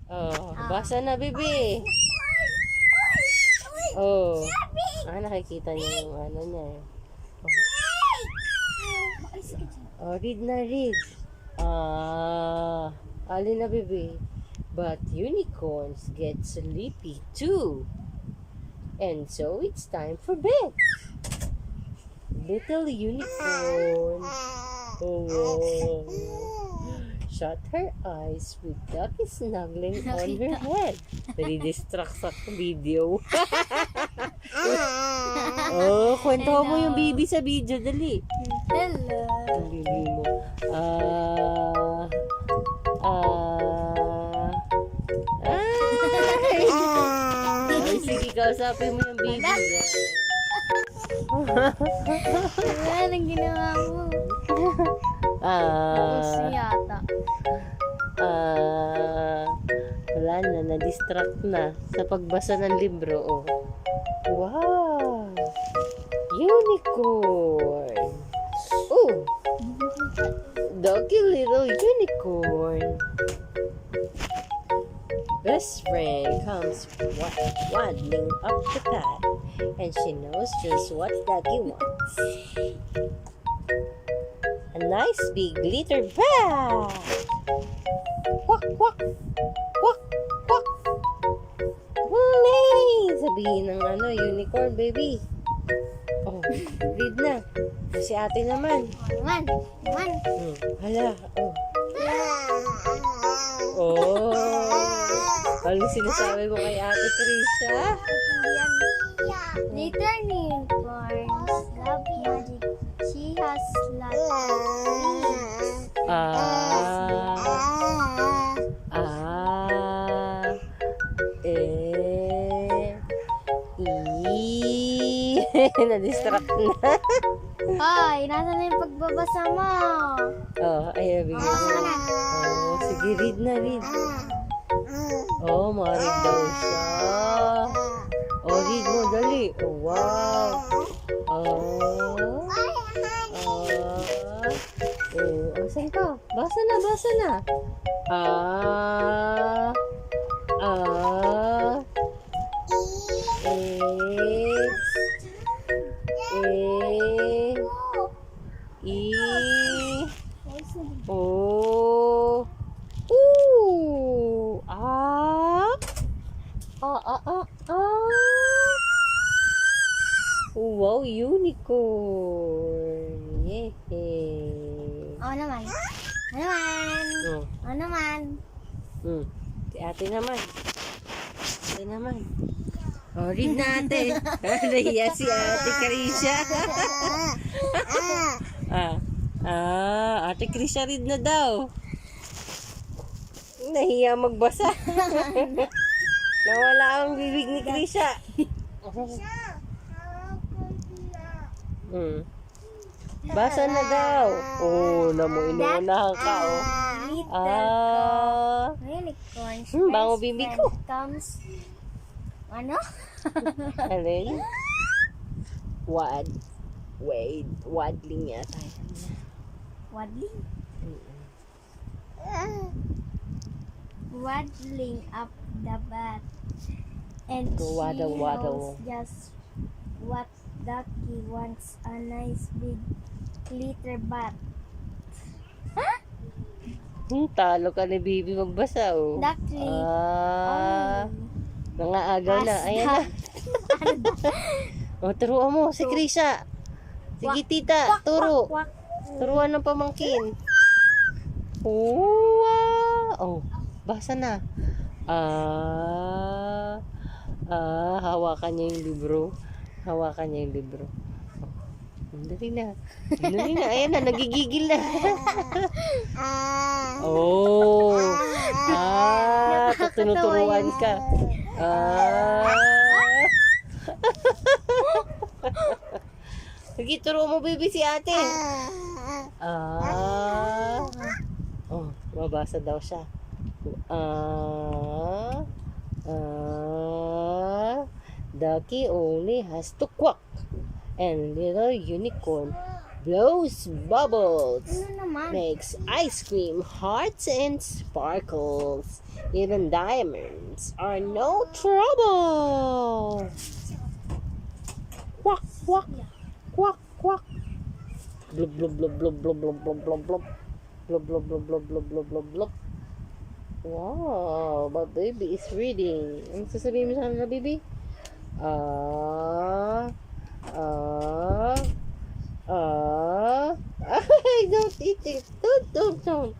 Oh, basa na, baby. Oh. Nakikita niyo yung ano niya eh. Oh, read na, read. Alin na, baby. But unicorns get sleepy too. And so it's time for bed. Little unicorn. Oh. Shut her eyes with Ducky snuggling on her head. Nadi-distract sa video. Oh, kwento mo yung baby sa video. Dali. Hello. Ang baby mo. Ay, sige, kausapin mo yung baby. Anong ginawa mo? Uso yata. Wala na, na-distract na sa pagbasa ng libro. Oh. Wow! Unicorn! Oh! Doggy little unicorn! Best friend comes waddling up the path, and she knows just what Doggy wants. A nice big glitter bag! Quack, quack! Quack, quack! Hey! Sabihin ng unicorn, baby. Oh, read na. Si ate naman. Naman. Hala, oh. Oh. Anong sinasabi mo kay ate Krisha? Later unicorns love magic. She has lots of wings. Na-distract na. Ay, nasa na yung pagbabasa mo? Oh, ayan, bigyan mo. Oh, sige, read na, read. Oh, marig daw siya. Oh, read mo, dali. Oh, wow. Asan ka? Basa na, basa na. Wow, unicorn. Yay. Oo naman. Oo naman. Si ate naman. Oh, read na ate. Nahiya si ate Krisha. Ate Krisha, read na daw. Nahiya magbasa. Nawala ang bibig ni Krisha. Basa na daw. Oh, inuunahan ka, oh. Unicorn. Bango bibig ko. Comes. Ano? Alin? Waddling yata. Waddling? Waddling up the bat. And Waddle, she waddle. knows just what Ducky wants, a nice big glitter bat. Talo ka ni baby magbasa, oh. Ducky. Nangaagaw na. Ayan na. Oh, turuan mo si Krisha. Sige, tita, turo. Turuan ng pamangkin. Oh, basa na. Hawakan niya yung libro. Dali na. Ayan na, nagigigil na. Oh. Tuturuan ka. Sige, turo mo, baby, si ate. Oh, mabasa daw siya. Ducky only has to quack, and little unicorn blows bubbles, makes ice cream hearts and sparkles, Even diamonds are no trouble. Quack, quack, quack, quack. Blub, blub, blub, blub, blub, blub, blub, blub, blub. Blub, blub, blub, blub, blub, blub, blub, blub. Wow, but baby is reading. Ano sasabihin mo sa kanila, baby? Ay, don't eat it. Don't.